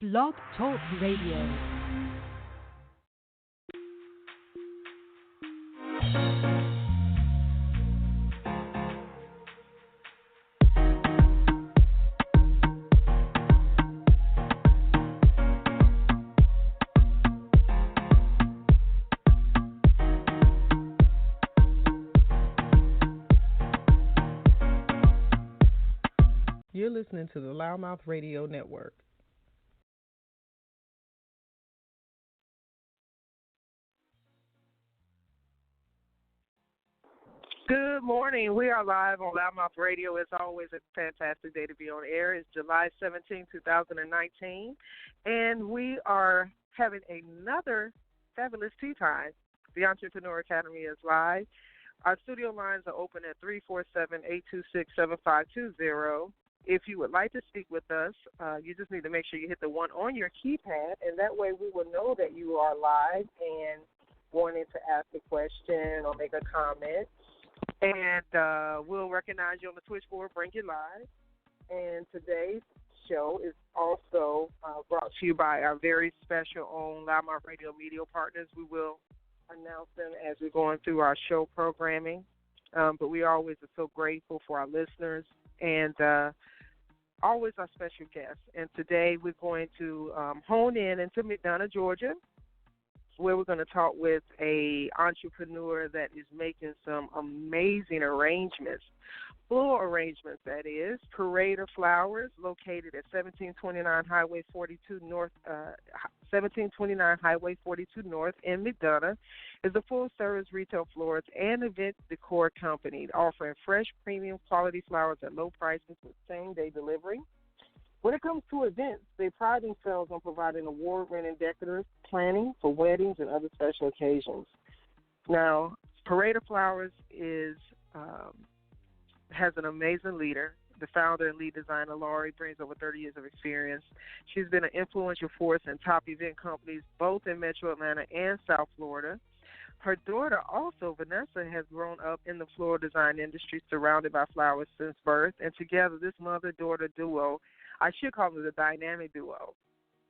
Blog Talk Radio. You're listening to the Loudmouth Radio Network. Good morning. We are live on Loudmouth Radio. It's always a fantastic day to be on air. It's July 17, 2019, and we are having another fabulous tea time. The Entrepreneur Academy is live. Our studio lines are open at 347-826-7520. If you would like to speak with us, you just need to make sure you hit the one on your keypad, and that way we will know that you are live and wanting to ask a question or make a comment. And we'll recognize you on the switchboard, bring you live. And today's show is also brought to you by our very special own Loudmouth Radio media partners. We will announce them as we're going through our show programming. But we always are so grateful for our listeners and always our special guests. And today we're going to hone in into McDonough, Georgia, where we're going to talk with a entrepreneur that is making some amazing arrangements, floral arrangements, that is. T.E.A Flowers, located at 1729 Highway 42 North, 1729 Highway 42 North in McDonough, is a full-service retail florist and event decor company offering fresh, premium quality flowers at low prices with same-day delivery. When it comes to events, they pride themselves on providing award-winning decorative planning for weddings and other special occasions. Now, T.E.A Flowers has an amazing leader. The founder and lead designer, Laury, brings over 30 years of experience. She's been an influential force in top event companies both in Metro Atlanta and South Florida. Her daughter, also, Vanessa, has grown up in the floral design industry surrounded by flowers since birth, and together this mother-daughter duo, I should call it a dynamic duo,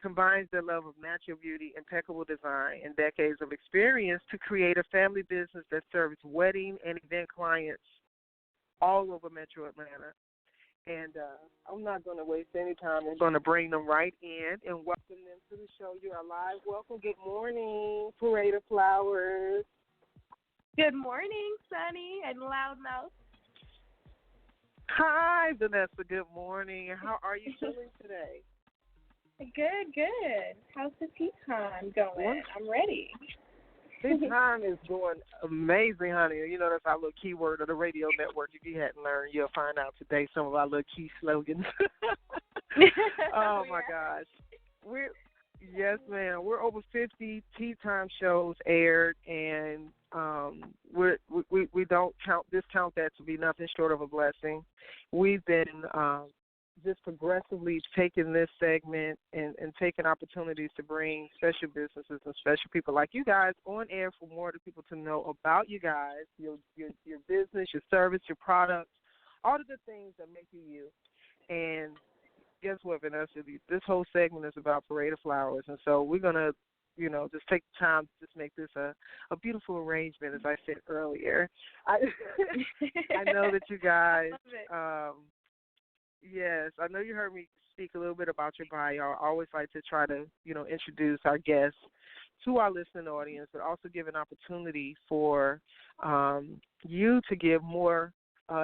combines their love of natural beauty, impeccable design, and decades of experience to create a family business that serves wedding and event clients all over Metro Atlanta. And I'm not going to waste any time. I'm going to bring them right in and welcome them to the show. You are live. Welcome. Good morning, T.E.A Flowers. Good morning, Sunny and Loudmouth. Hi, Vanessa. Good morning. How are you doing today? Good. How's the tea time going? I'm ready. This time is going amazing, honey. You know, that's our little keyword of the radio network. If you hadn't learned, you'll find out today some of our little key slogans. Oh, my gosh. Yes, ma'am. We're over 50 tea time shows aired, and we don't discount that to be nothing short of a blessing. We've been just progressively taking this segment and taking opportunities to bring special businesses and special people like you guys on air for more to people to know about you guys, your business, your service, your products, all the good things that make you you. And guess what, Vanessa? This whole segment is about T.E.A Flowers, and so we're going to, just take the time to just make this a beautiful arrangement, as I said earlier. I know that you guys, yes, I know you heard me speak a little bit about your bio. I always like to try to, introduce our guests to our listening audience, but also give an opportunity for you to give more,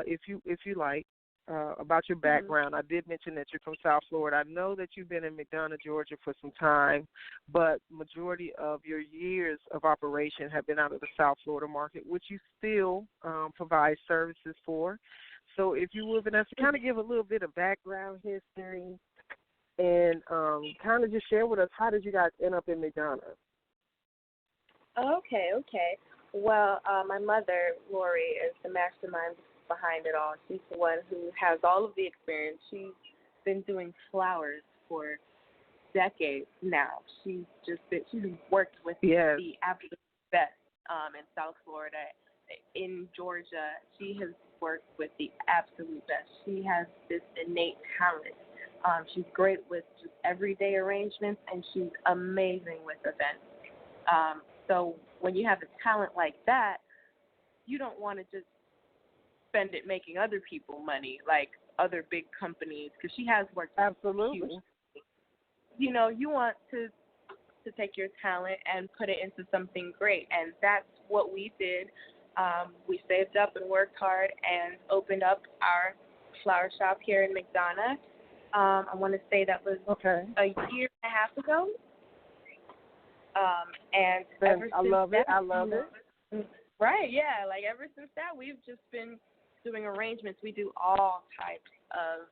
if you like, about your background. I did mention that you're from South Florida. I know that you've been in McDonough, Georgia for some time, but majority of your years of operation have been out of the South Florida market, which you still provide services for. So if you would, Vanessa, kind of give a little bit of background history and kind of just share with us, how did you guys end up in McDonough? Okay. Well, my mother, Laury, is the mastermind behind it all. She's the one who has all of the experience. She's been doing flowers for decades now. She's worked with the absolute best in South Florida. In Georgia, she has worked with the absolute best. She has this innate talent She's great with just everyday arrangements, and she's amazing with events. So when you have a talent like that, you don't want to just spend it making other people money, like other big companies, because she has worked. Absolutely. Huge. You know, you want to take your talent and put it into something great, and that's what we did. We saved up and worked hard and opened up our flower shop here in McDonough. I want to say that was a year and a half ago. And ever I since love that, it. I love it. Right, yeah. Like ever since that, we've just been doing arrangements. We do all types of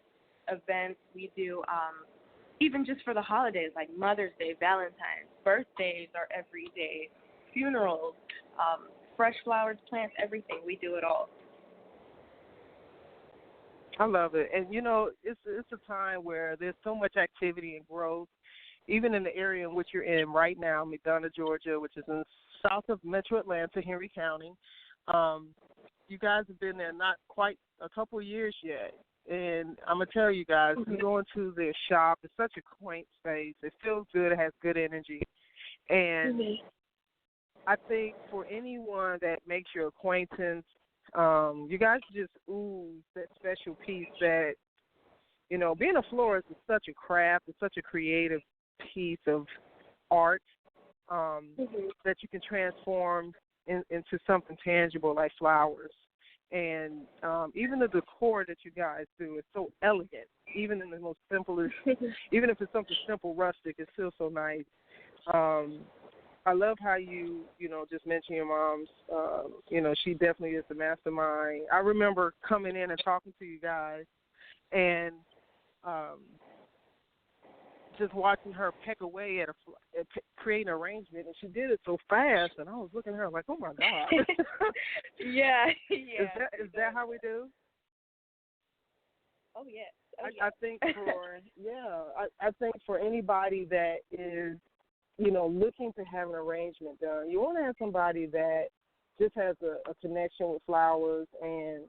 events. We do even just for the holidays, like Mother's Day, Valentine's, birthdays are every day, funerals, fresh flowers, plants, everything. We do it all. I love it. And, you know, it's a time where there's so much activity and growth, even in the area in which you're in right now, McDonough, Georgia, which is in south of Metro Atlanta, Henry County. You guys have been there not quite a couple of years yet. And I'm going to tell you guys, you go into their shop, it's such a quaint space. It feels good. It has good energy. And I think for anyone that makes your acquaintance, you guys just ooze that special piece that, you know, being a florist is such a craft. It's such a creative piece of art that you can transform into something tangible like flowers. And even the decor that you guys do is so elegant, even in the most simplest, even if it's something simple, rustic, it's still so nice. I love how you just mentioned your mom's, she definitely is the mastermind. I remember coming in and talking to you guys and just watching her peck away at create an arrangement, and she did it so fast, and I was looking at her like, oh, my God. Yeah. Is that how we do? Oh, yes. I think I think for anybody that is, looking to have an arrangement done, you want to have somebody that just has a connection with flowers and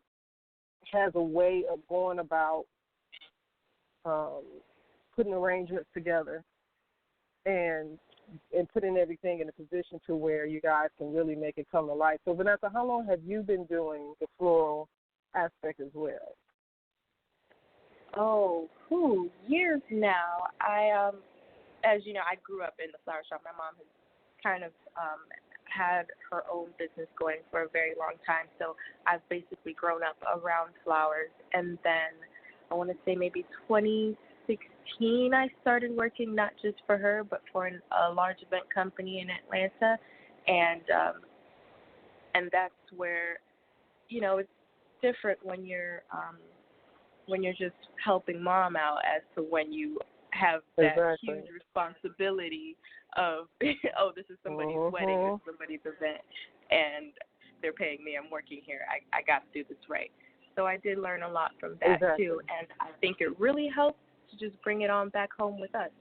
has a way of going about putting arrangements together and putting everything in a position to where you guys can really make it come to life. So, Vanessa, how long have you been doing the floral aspect as well? Oh, years now. As you know, I grew up in the flower shop. My mom has kind of had her own business going for a very long time, so I've basically grown up around flowers. And then I want to say maybe 2016, I started working not just for her, but for a large event company in Atlanta, and that's where, it's different when you're just helping mom out as to when you have that huge responsibility of, oh, this is somebody's wedding, this is somebody's event, and they're paying me, I'm working here, I got to do this right. So I did learn a lot from that too, and I think it really helps to just bring it on back home with us.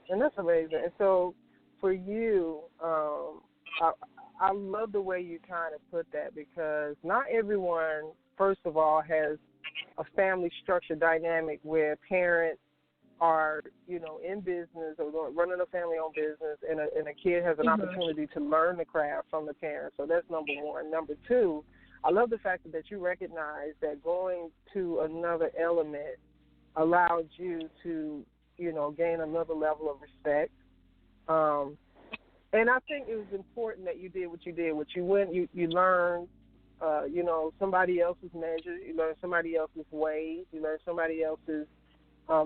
And that's amazing. And so for you, I love the way you kind of put that, because not everyone, first of all, has a family structure dynamic where parents are, in business or running a family-owned business, and a kid has an opportunity to learn the craft from the parents. So that's number one. Number two, I love the fact that you recognize that going to another element allowed you to, gain another level of respect. And I think it was important that you did what you did. You went, you learned, somebody else's measures. You learned somebody else's ways. You learned somebody else's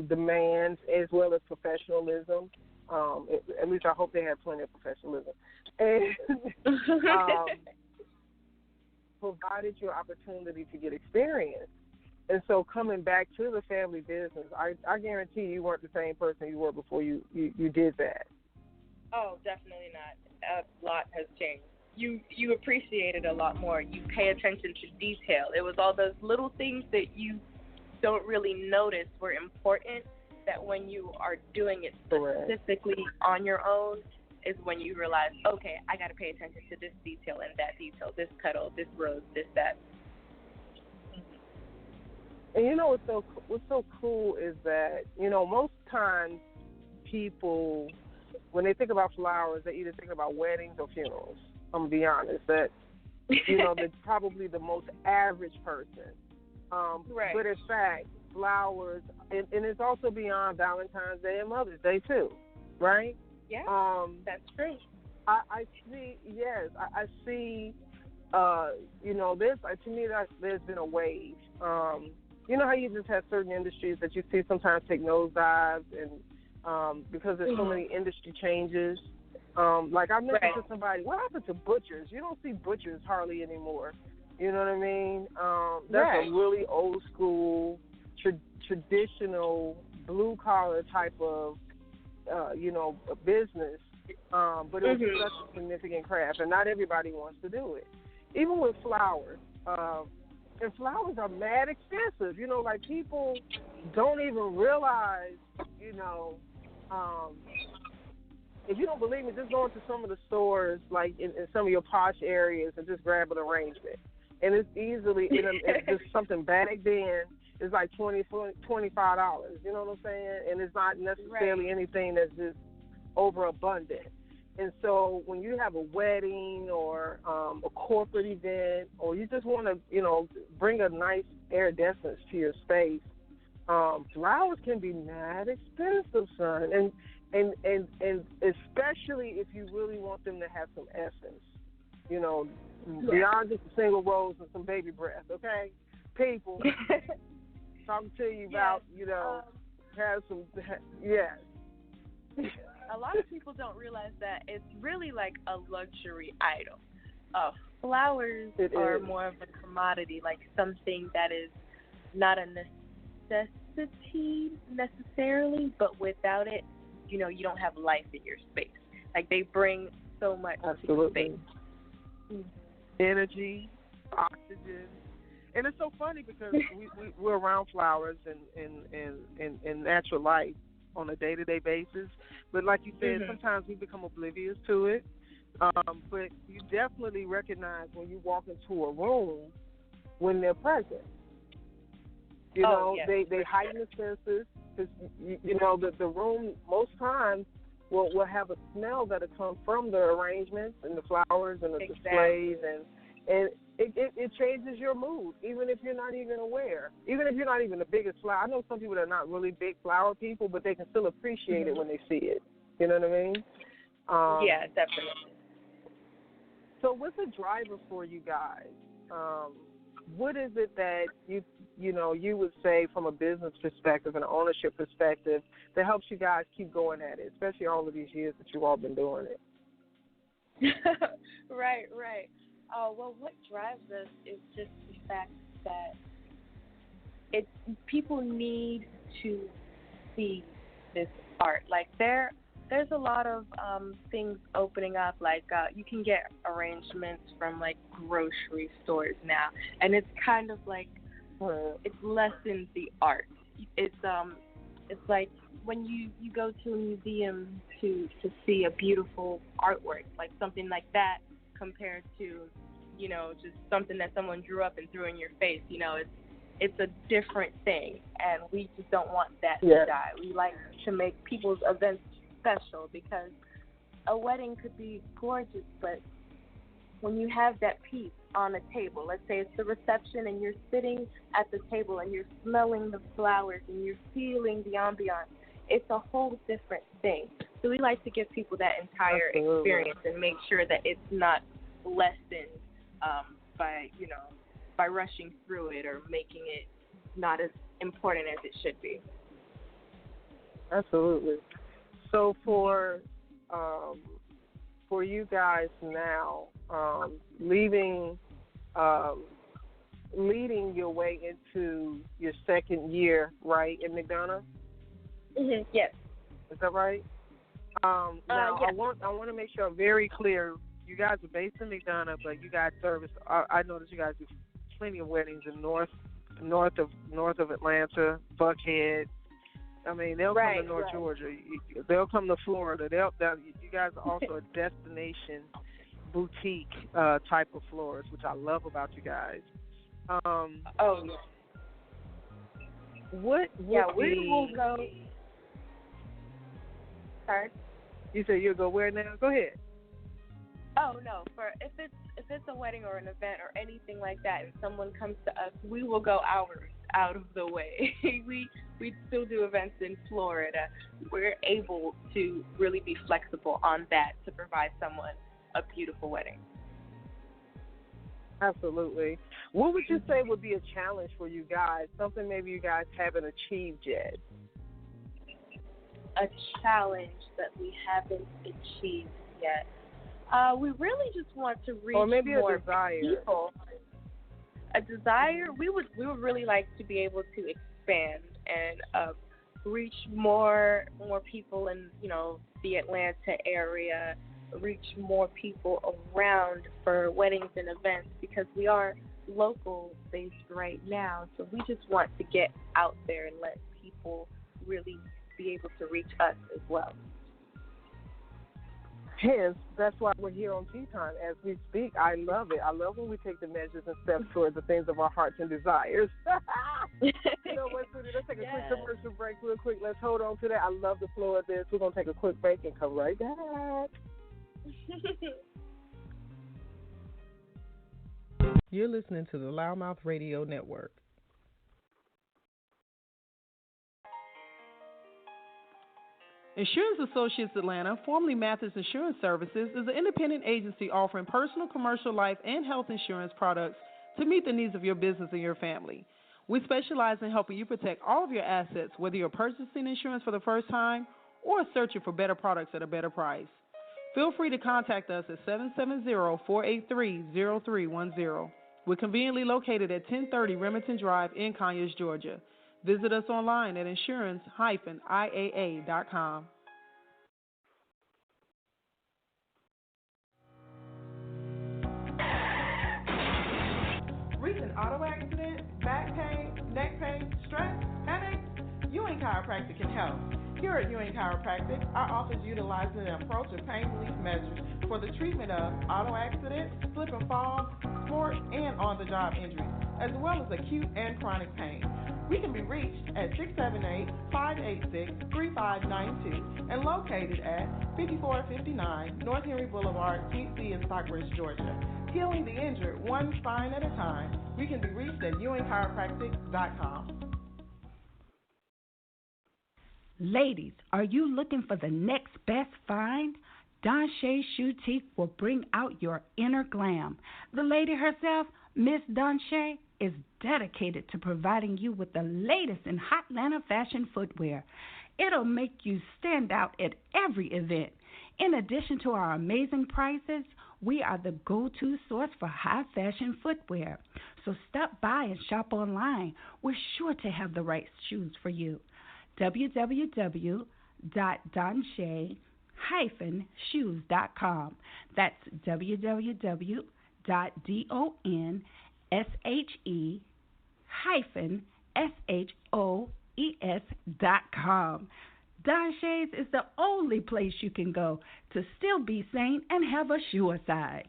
demands, as well as professionalism. At least I hope they have plenty of professionalism. And provided your opportunity to get experience. And so coming back to the family business, I guarantee you weren't the same person you were before you did that. Oh, definitely not. A lot has changed. You appreciate it a lot more. You pay attention to detail. It was all those little things that you don't really notice were important, that when you are doing it specifically on your own is when you realize, okay, I got to pay attention to this detail and that detail, this petal, this rose, this, that. And you know what's so cool is that, you know, most times people, when they think about flowers, they either think about weddings or funerals. I'm going to be honest. That, you know, they're probably the most average person. Right. But in fact, flowers, and it's also beyond Valentine's Day and Mother's Day too, right? Yeah, that's true. I see, yes, I see, you know, to me, there's been a wave. You know how you just have certain industries that you see sometimes take nosedives, and because there's so many industry changes. Like I mentioned to somebody, what happened to butchers? You don't see butchers hardly anymore. You know what I mean? That's a really old school, traditional, blue collar type of, you know, a business. But it was such a significant craft, and not everybody wants to do it. Even with flowers. And flowers are mad expensive. You know, like people don't even realize, you know, if you don't believe me, just go into some of the stores, like in some of your posh areas, and just grab an arrangement. And it's easily, it's just something back then, it's like $25. You know what I'm saying? And it's not necessarily anything that's just overabundant. And so when you have a wedding or a corporate event, or you just want to, you know, bring a nice iridescence to your space, flowers can be mad expensive, son. And especially if you really want them to have some essence, you know, beyond just a single rose and some baby breath, okay? People, talking to you about, you know, have some, yes. A lot of people don't realize that it's really like a luxury item. Flowers are more of a commodity, like something that is not a necessity necessarily, but without it, you know, you don't have life in your space. Like they bring so much to the space. Energy, oxygen. And it's so funny because we're around flowers and natural light on a day-to-day basis. But like you said, sometimes we become oblivious to it. But you definitely recognize when you walk into a room when they're present. You know, they heighten the senses. Cause, you know, the room most times will have a smell that'll come from the arrangements and the flowers and the displays. And it changes your mood, even if you're not even aware. Even if you're not even the biggest flower. I know some people that are not really big flower people, but they can still appreciate it when they see it. You know what I mean? Yeah, definitely. So what's a driver for you guys? What is it that you know you would say from a business perspective and an ownership perspective that helps you guys keep going at it, especially all of these years that you've all been doing it? Right. Well, what drives us is just the fact that people need to see this art. Like there's a lot of things opening up. Like you can get arrangements from like grocery stores now, and it's kind of like it lessens the art. It's like when you go to a museum to see a beautiful artwork, like something like that, compared to, you know, just something that someone drew up and threw in your face. You know, it's a different thing, and we just don't want that to die. We like to make people's events special because a wedding could be gorgeous, but when you have that piece on a table, let's say it's the reception and you're sitting at the table and you're smelling the flowers and you're feeling the ambiance, it's a whole different thing. So we like to give people that entire experience and make sure that it's not lessened by rushing through it or making it not as important as it should be. Absolutely. So for you guys now, leading your way into your second year, right, in McDonough? Mm-hmm. Yes. Is that right? Now, yes. I want to make sure I'm very clear. You guys are based in McDonough, but you guys service. I noticed you guys do plenty of weddings in north of Atlanta, Buckhead. I mean, they'll come to North Georgia. They'll come to Florida. You guys are also a destination boutique type of florist, which I love about you guys. what would we will go. Sorry. You said you'll go where now? Go ahead. Oh no, for if it's a wedding or an event or anything like that, and someone comes to us, we will go hours out of the way. we still do events in Florida. We're able to really be flexible on that to provide someone a beautiful wedding. Absolutely. What would you say would be a challenge for you guys? Something maybe you guys haven't achieved yet? A challenge that we haven't achieved yet. We really just want to reach or maybe more a desire. people. A desire. We would really like to be able to expand and reach more people in the Atlanta area, reach more people around for weddings and events, because we are local based right now. So we just want to get out there and let people really be able to reach us as well. Hence, that's why we're here on Tea Time as we speak. I love it. I love when we take the measures and steps towards the things of our hearts and desires. You know what, Sweetie? Let's take a quick commercial break real quick. Let's hold on to that. I love the flow of this. We're going to take a quick break and come right back. You're listening to the Loudmouth Radio Network. Insurance Associates Atlanta, formerly Mathis Insurance Services, is an independent agency offering personal, commercial, life, and health insurance products to meet the needs of your business and your family. We specialize in helping you protect all of your assets, whether you're purchasing insurance for the first time or searching for better products at a better price. Feel free to contact us at 770-483-0310. We're conveniently located at 1030 Remington Drive in Conyers, Georgia. Visit us online at insurance-iaa.com. Recent auto accident, back pain, neck pain, stress, headaches? Ewing Chiropractic can help. Here at Ewing Chiropractic, our office utilizes an approach of pain relief measures for the treatment of auto accidents, slip and fall, sport, and on-the-job injuries, as well as acute and chronic pain. We can be reached at 678-586-3592 and located at 5459 North Henry Boulevard, Suite C in Stockbridge, Georgia. Healing the injured one spine at a time. We can be reached at ewingchiropractic.com. Ladies, are you looking for the next best find? Donche Shoutique will bring out your inner glam. The lady herself, Miss Donche, is dedicated to providing you with the latest in Hotlanta fashion footwear. It'll make you stand out at every event. In addition to our amazing prices, we are the go-to source for high fashion footwear. So stop by and shop online. We're sure to have the right shoes for you. www.donche-shoes.com. That's www.donche-shoes.com. Donche's is the only place you can go to still be sane and have a sure side.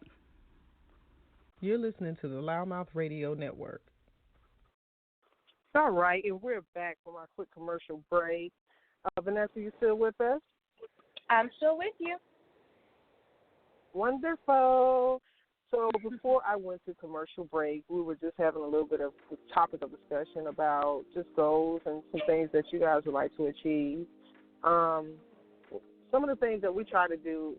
You're listening to the Loudmouth Radio Network. All right, and we're back from our quick commercial break. Vanessa, you still with us? I'm still with you. Wonderful. So before I went to commercial break, we were just having a little bit of the topic of discussion about just goals and some things that you guys would like to achieve. Some of the things that we try to do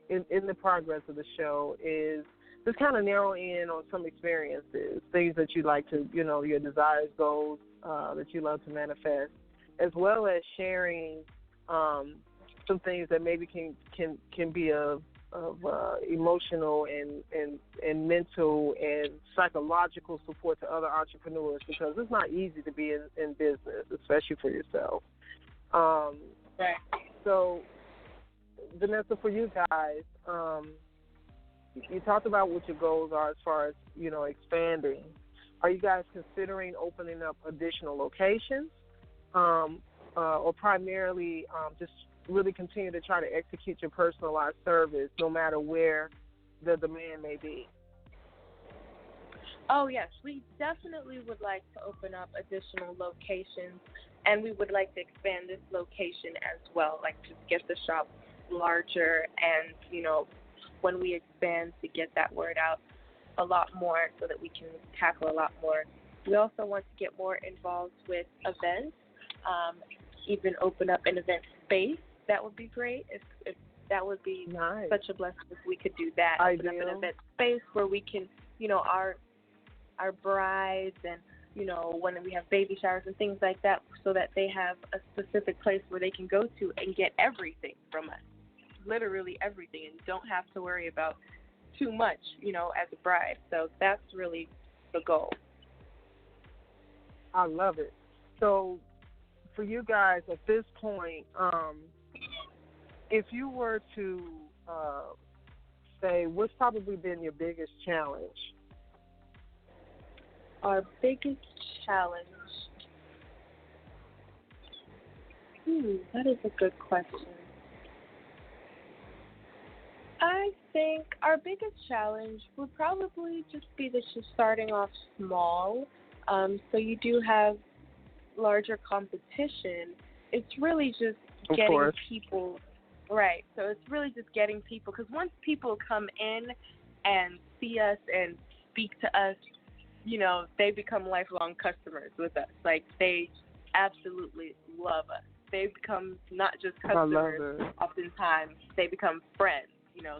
in the progress of the show is just kind of narrow in on some experiences, things that you like to, your desires, goals that you love to manifest, as well as sharing some things that maybe can be of emotional and mental and psychological support to other entrepreneurs, because it's not easy to be in business, especially for yourself. Right. So, Vanessa, for you guys, you talked about what your goals are as far as, expanding. Are you guys considering opening up additional locations or primarily just really continue to try to execute your personalized service no matter where the demand may be? Oh, yes, we definitely would like to open up additional locations, and we would like to expand this location as well, like just get the shop larger and, when we expand to get that word out a lot more so that we can tackle a lot more. We also want to get more involved with events, even open up an event space. That would be great. If that would be nice. Such a blessing if we could do that. Ideal. Open up an event space where we can, our brides and, when we have baby showers and things like that, so that they have a specific place where they can go to and get everything from us, literally everything, and don't have to worry about too much, as a bride. So that's really the goal. I love it. So for you guys at this point, if you were to say what's probably been your biggest challenge? Our biggest challenge. That is a good question. I think our biggest challenge would probably just be that you're starting off small. So you do have larger competition. It's really just getting people right. So it's really just getting people, because once people come in and see us and speak to us, they become lifelong customers with us. Like, they absolutely love us. They become not just customers. Oftentimes, they become friends.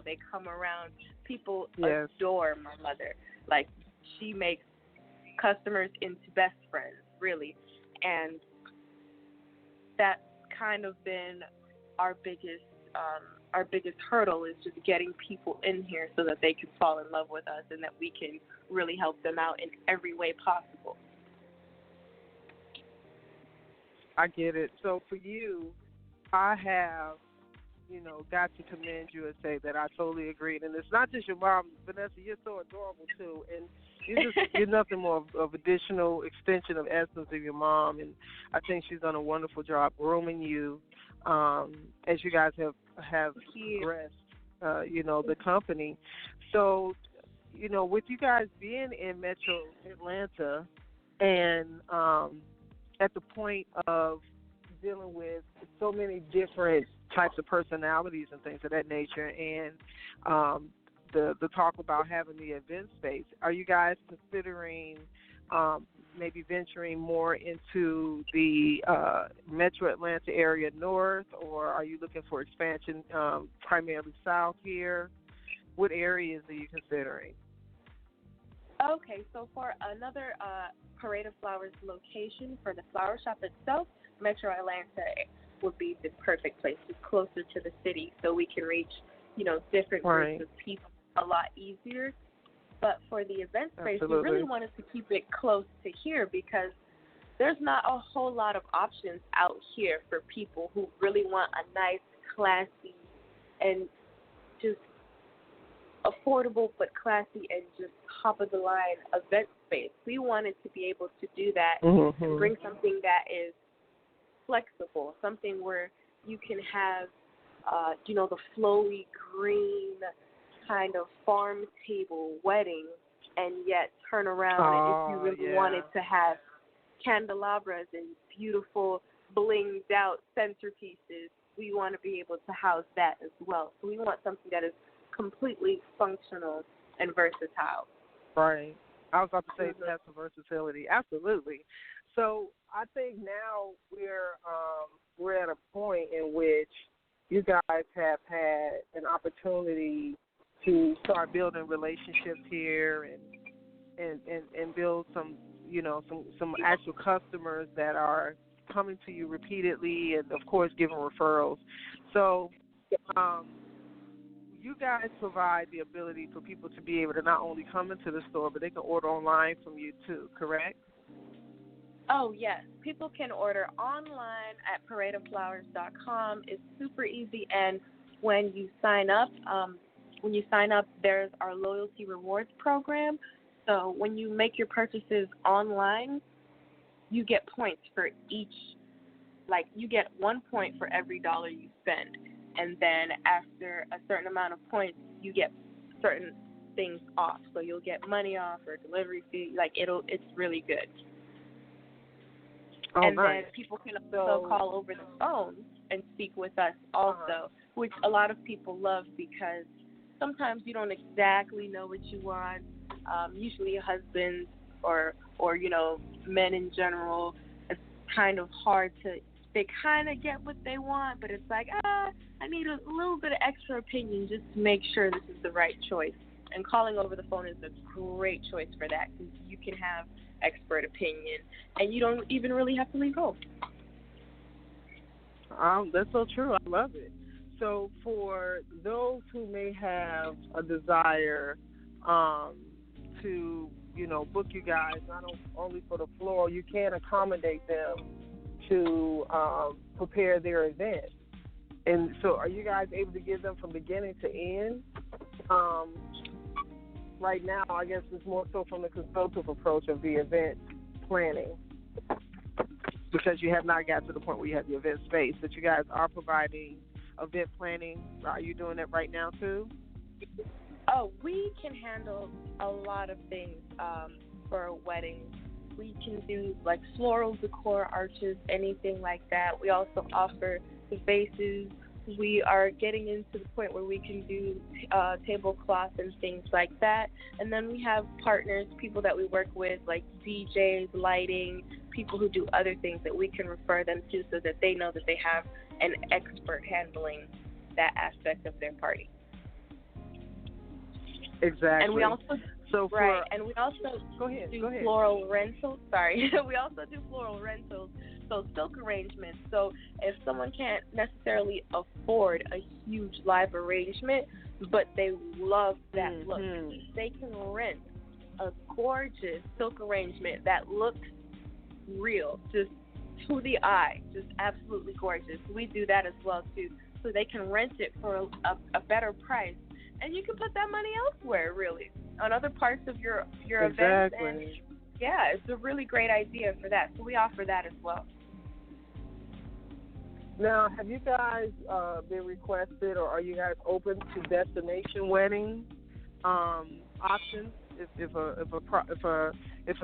They come around. People adore my mother. Like, she makes customers into best friends, really. And that's kind of been our biggest hurdle, is just getting people in here so that they can fall in love with us and that we can really help them out in every way possible. I get it. So for you, I have, got to commend you and say that I totally agree. And it's not just your mom, Vanessa, you're so adorable too. And you're nothing more of additional extension of essence of your mom. And I think she's done a wonderful job grooming you as you guys have progressed, the company. So, with you guys being in Metro Atlanta and at the point of dealing with so many different types of personalities and things of that nature, and the talk about having the event space, are you guys considering maybe venturing more into the Metro Atlanta area north, or are you looking for expansion primarily south here? What areas are you considering? Okay, so for another Parade of Flowers location for the flower shop itself, Metro Atlanta would be the perfect place. It's closer to the city, so we can reach, different groups of people a lot easier. But for the event space, we really wanted to keep it close to here, because there's not a whole lot of options out here for people who really want a nice, classy, and just affordable but classy and just top-of-the-line event space. We wanted to be able to do that and bring something that is flexible, something where you can have, the flowy green kind of farm table wedding, and yet turn around and if you really wanted to have candelabras and beautiful blinged out centerpieces, we want to be able to house that as well. So we want something that is completely functional and versatile. Right. I was about to say have some versatility. Absolutely. So I think now we're at a point in which you guys have had an opportunity to start building relationships here and build some actual customers that are coming to you repeatedly, and of course giving referrals. So you guys provide the ability for people to be able to not only come into the store, but they can order online from you too, correct? Oh, yes. People can order online at paradeoflowers.com. It's super easy, and when you sign up, there's our loyalty rewards program. So when you make your purchases online, you get points for each, you get 1 point for every dollar you spend. And then after a certain amount of points, you get certain things off. So you'll get money off or delivery fee. Like it's really good. Oh, and nice. then people can also call over the phone and speak with us also, which a lot of people love because sometimes you don't exactly know what you want. Usually husbands or men in general, it's kind of hard to, they kind of get what they want, but it's like, I need a little bit of extra opinion just to make sure this is the right choice. And calling over the phone is a great choice for that because you can have expert opinion and you don't even really have to leave home. That's so true. I love it. So for those who may have a desire to, book you guys, not only for the floral, you can accommodate them to prepare their event. And so are you guys able to give them from beginning to end? Right now, I guess it's more so from the consultative approach of the event planning, because you have not got to the point where you have the event space, but you guys are providing event planning. Are you doing that right now too? Oh, we can handle a lot of things for a wedding. We can do like floral decor, arches, anything like that. We also offer the vases. We are getting into the point where we can do tablecloth and things like that. And then we have partners, people that we work with, like DJs, lighting, people who do other things that we can refer them to so that they know that they have an expert handling that aspect of their party. Exactly. And we also and we also do floral rentals. Sorry, we also do floral rentals. So silk arrangements. So if someone can't necessarily afford a huge live arrangement, but they love that look, they can rent a gorgeous silk arrangement that looks real, just to the eye, just absolutely gorgeous. We do that as well too, so they can rent it for a better price, and you can put that money elsewhere, really, on other parts of your event. And yeah, it's a really great idea for that. So we offer that as well. Now, have you guys been requested, or are you guys open to destination wedding options? If a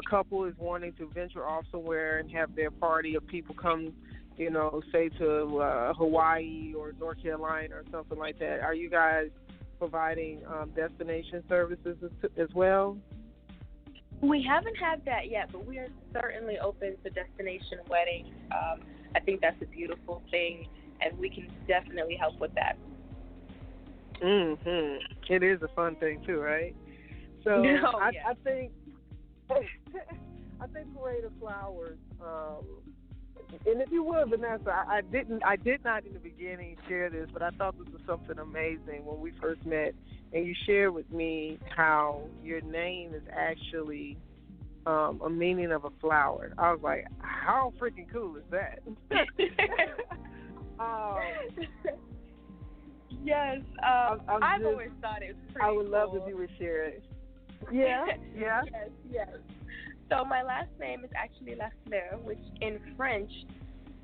couple is wanting to venture off somewhere and have their party of people come, say to Hawaii or North Carolina or something like that, are you guys providing destination services as well? We haven't had that yet, but we are certainly open to destination weddings. I think that's a beautiful thing, and we can definitely help with that. It is a fun thing too, right? So I think Creative Flowers. And if you would, Vanessa, I did not in the beginning share this, but I thought this was something amazing when we first met, and you shared with me how your name is actually a meaning of a flower. I was like, how freaking cool is that? Yes, I've always thought it was pretty I would love cool. if you would share it. Yeah. Yes. So my last name is actually La Fleur, which in French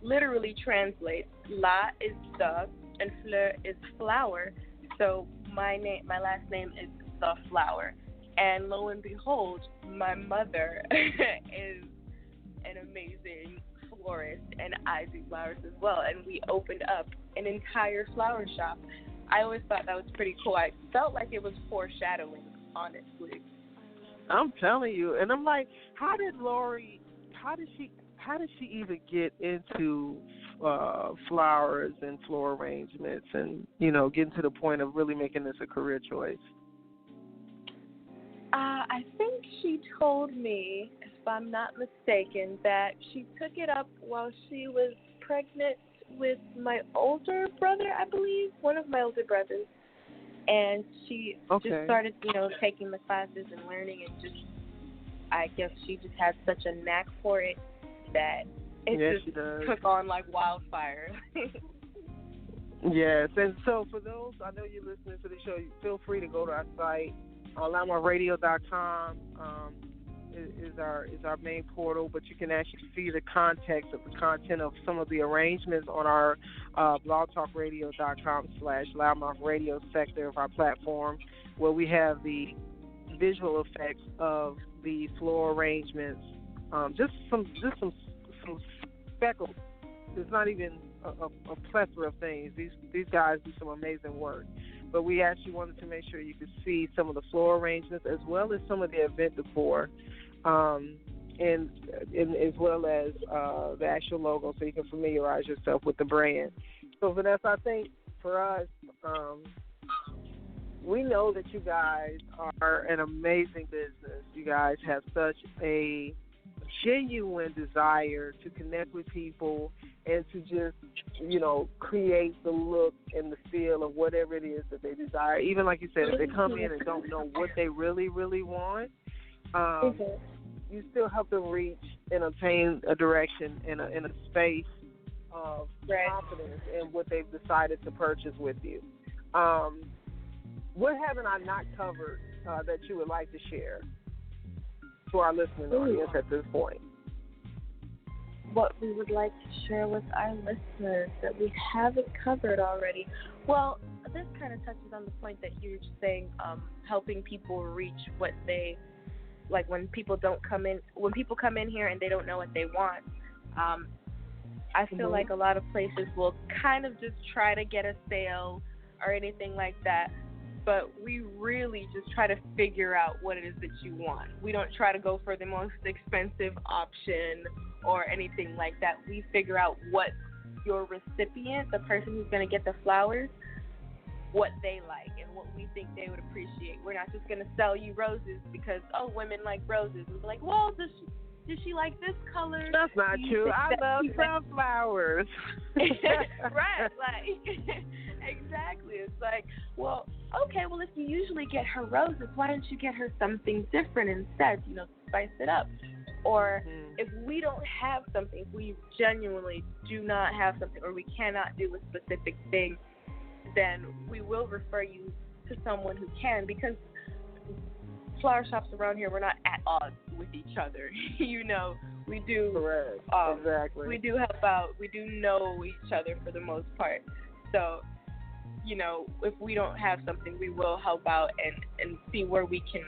literally translates La is the and Fleur is flower. So my last name is the flower. And lo and behold, my mother is an amazing florist, and I do flowers as well. And we opened up an entire flower shop. I always thought that was pretty cool. I felt like it was foreshadowing, honestly. I'm telling you, and I'm like, how did she even get into flowers and floral arrangements, and getting to the point of really making this a career choice? I think she told me, if I'm not mistaken, that she took it up while she was pregnant with my older brother, I believe, one of my older brothers. And she just started, taking the classes and learning, and I guess she just had such a knack for it that it just took on like wildfire. Yes, and so for those, I know you're listening to the show, feel free to go to our site. LoudMouthRadio.com is our main portal, but you can actually see the context of the content of some of the arrangements on our blogtalkradio.com/LoudMouthRadio sector of our platform, where we have the visual effects of the floral arrangements. Just some speckles. There's not even a plethora of things. These guys do some amazing work. But we actually wanted to make sure you could see some of the floral arrangements as well as some of the event decor, and as well as the actual logo, so you can familiarize yourself with the brand. So, Vanessa, I think for us, we know that you guys are an amazing business. You guys have such a genuine desire to connect with people and to just, create the look and the feel of whatever it is that they desire. Even like you said, if they come in and don't know what they really, really want, you still help them reach and obtain a direction in a space of confidence in what they've decided to purchase with you. What haven't I not covered that you would like to share to our listening audience at this point? What we would like to share with our listeners that we haven't covered already. Well, this kind of touches on the point that you're saying, helping people reach what they like when people come in here and they don't know what they want. I feel like a lot of places will kind of just try to get a sale or anything like that, but we really just try to figure out what it is that you want. We don't try to go for the most expensive option or anything like that. We figure out what your recipient, the person who's going to get the flowers, what they like and what we think they would appreciate. We're not just going to sell you roses because, women like roses. We're like, well, does she like this color? That's not true. I love sunflowers. Right, exactly. It's like, well, okay, well, if you usually get her roses, why don't you get her something different instead, spice it up? Or if we don't have something, if we genuinely do not have something or we cannot do a specific thing, then we will refer you to someone who can, because flower shops around here, we're not at odds with each other. We do. Correct. Exactly. We do help out. We do know each other for the most part. So, if we don't have something, we will help out and see where we can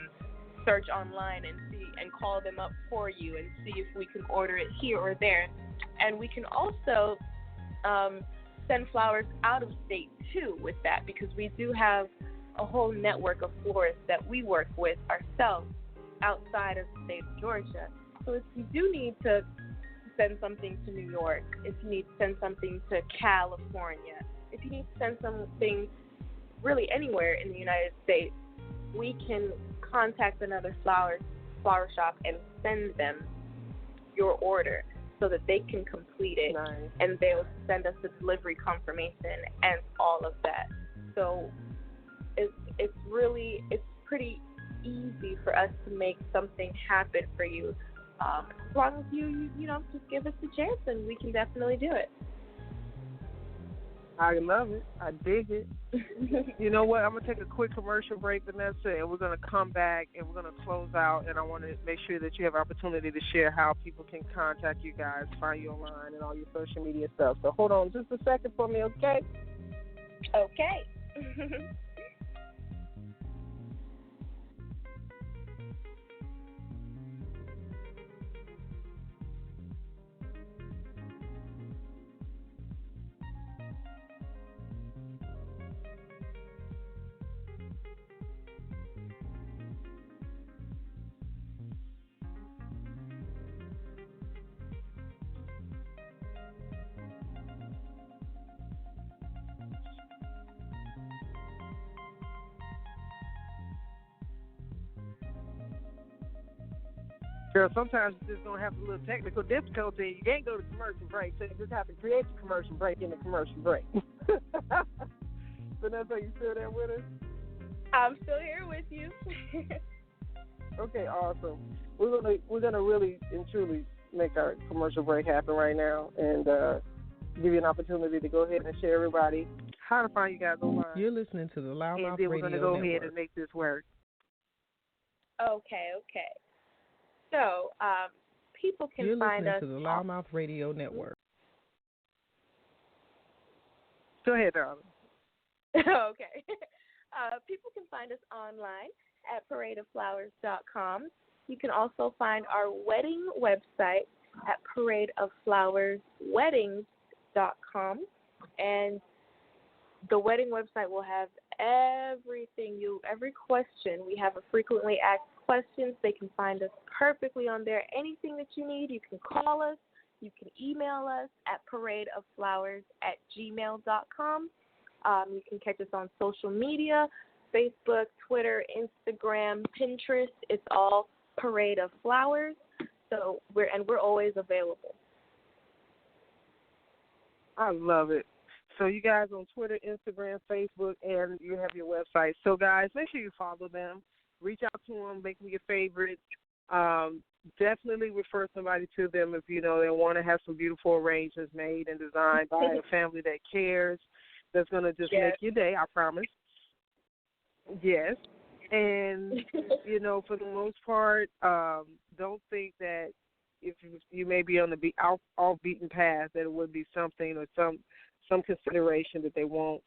search online and see and call them up for you and see if we can order it here or there. And we can also send flowers out of state too with that, because we do have a whole network of florists that we work with ourselves outside of the state of Georgia. So if you do need to send something to New York, if you need to send something to California, if you need to send something really anywhere in the United States, we can contact another flower shop and send them your order so that they can complete it. Nice. And they'll send us the delivery confirmation and all of that. So it's pretty easy for us to make something happen for you. As long as you just give us a chance, and we can definitely do it. I love it. I dig it. You know what? I'm going to take a quick commercial break, Vanessa, and we're going to come back and we're going to close out. And I want to make sure that you have opportunity to share how people can contact you guys, find you online, and all your social media stuff. So hold on just a second for me, okay? Okay. Girl, sometimes you're just going to have a little technical difficulty. You can't go to commercial break, so you just have to create the commercial break in the commercial break. Vanessa, you still there with us? I'm still here with you. Okay, awesome. We're gonna really and truly make our commercial break happen right now, and give you an opportunity to go ahead and share everybody how to find you guys online. You're listening to the Loudmouth Radio Network. And then we're gonna go ahead and make this work. Okay. So, people can find us. You're listening to the Loudmouth Radio Network. Go ahead, darling. Okay. People can find us online at paradeofflowers.com. You can also find our wedding website at paradeofflowersweddings.com. And the wedding website will have every question. We have a frequently asked questions. They can find us perfectly on there. Anything that you need, you can call us. You can email us at paradeofflowers@gmail.com. You can catch us on social media, Facebook, Twitter, Instagram, Pinterest. It's all Parade of Flowers. So we're always available. I love it. So you guys on Twitter, Instagram, Facebook, and you have your website. So guys, make sure you follow them. Reach out to them. Make them your favorites. Definitely refer somebody to them if you know they want to have some beautiful arrangements made and designed by a family that cares. That's going to just make your day, I promise. Yes. And, you know, for the most part, don't think that if you may be on the off-beaten path, that it would be something or some consideration that they won't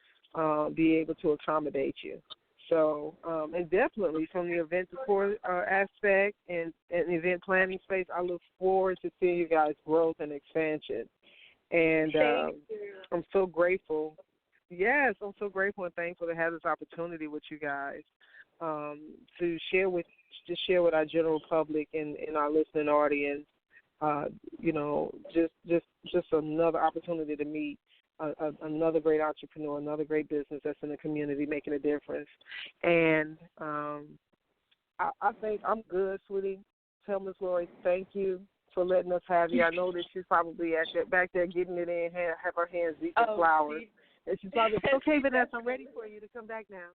be able to accommodate you. So, and definitely from the event decor aspect and event planning space, I look forward to seeing you guys' growth and expansion. And I'm so grateful. Yes, I'm so grateful and thankful to have this opportunity with you guys to share with our general public and our listening audience. You know, just another opportunity to meet another great entrepreneur, another great business that's in the community making a difference. And I think I'm good, sweetie. Tell Ms. Laury, thank you for letting us have you. I know that she's probably back there getting it in, have her hands deep in flowers. And she's probably, okay, Vanessa, I'm ready for you to come back now.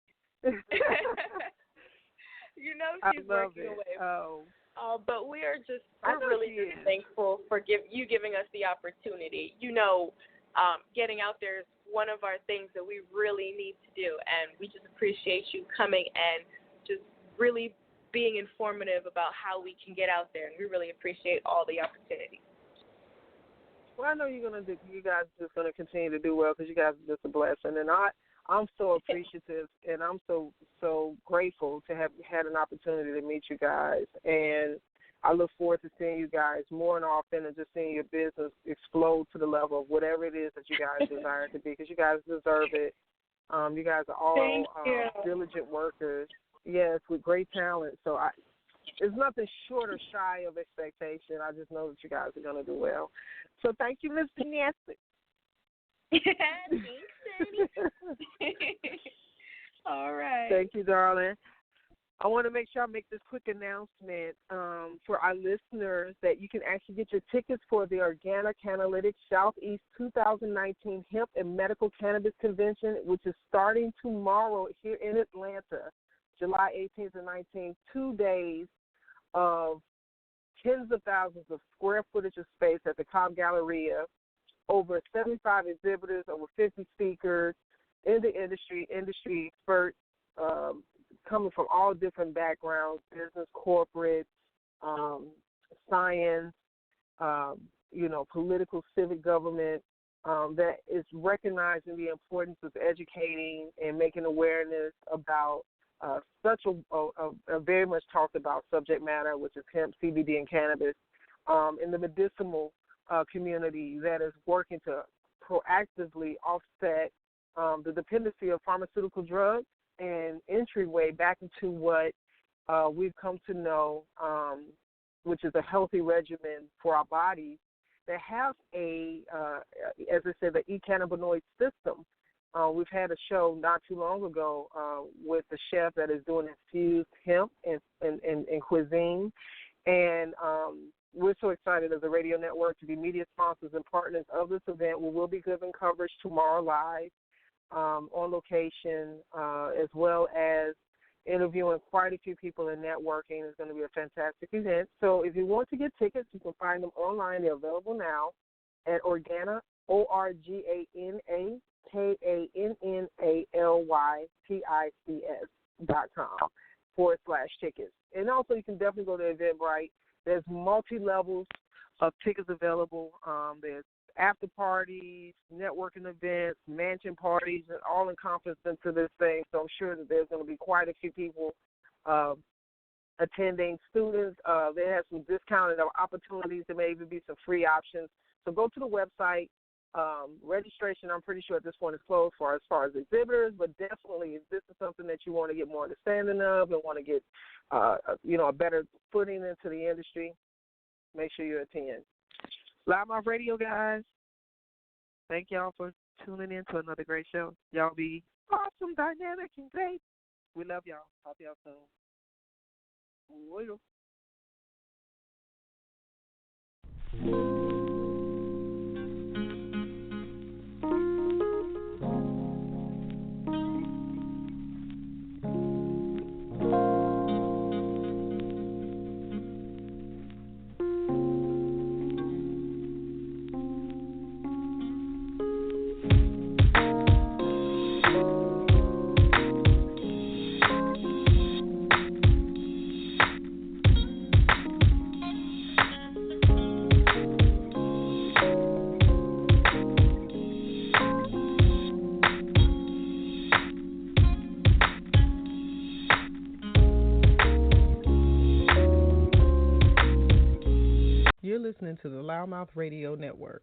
You know she's working away. But we're really thankful for you giving us the opportunity. You know, getting out there is one of our things that we really need to do, and we just appreciate you coming and just really being informative about how we can get out there, and we really appreciate all the opportunities. Well, I know you guys are just going to continue to do well because you guys are just a blessing, and I'm so appreciative, and I'm so grateful to have had an opportunity to meet you guys, and I look forward to seeing you guys more and often and just seeing your business explode to the level of whatever it is that you guys desire to be, because you guys deserve it. You guys are all diligent workers, yes, with great talent. So there's nothing short or shy of expectation. I just know that you guys are going to do well. So thank you, Ms. Vanessa. All right. Thank you, darling. I want to make sure I make this quick announcement for our listeners that you can actually get your tickets for the Organic Analytics Southeast 2019 Hemp and Medical Cannabis Convention, which is starting tomorrow here in Atlanta, July 18th and 19th, 2 days of tens of thousands of square footage of space at the Cobb Galleria, over 75 exhibitors, over 50 speakers in the industry experts, coming from all different backgrounds, business, corporate, science, political, civic government, that is recognizing the importance of educating and making awareness about such a very much talked about subject matter, which is hemp, CBD, and cannabis, in the medicinal community that is working to proactively offset the dependency of pharmaceutical drugs and entryway back into what we've come to know, which is a healthy regimen for our bodies that have as I said, the e-cannabinoid system. We've had a show not too long ago with the chef that is doing infused hemp and cuisine, and we're so excited as a radio network to be media sponsors and partners of this event. We will be giving coverage tomorrow live on location, as well as interviewing quite a few people in networking. It's going to be a fantastic event. So if you want to get tickets, you can find them online. They're available now at Organa, ORGANALYTICS.com/tickets. And also you can definitely go to Eventbrite. There's multi-levels of tickets available. There's after parties, networking events, mansion parties, and all encompassed into this thing. So I'm sure that there's going to be quite a few people attending students. They have some discounted opportunities. There may even be some free options. So go to the website. Registration, I'm pretty sure at this point is closed for as far as exhibitors, but definitely if this is something that you want to get more understanding of and want to get, a better footing into the industry, make sure you attend. Loudmouth Radio, guys. Thank y'all for tuning in to another great show. Y'all be awesome, dynamic, and great. We love y'all. Talk to y'all soon. Later. You're listening to the Loudmouth Radio Network.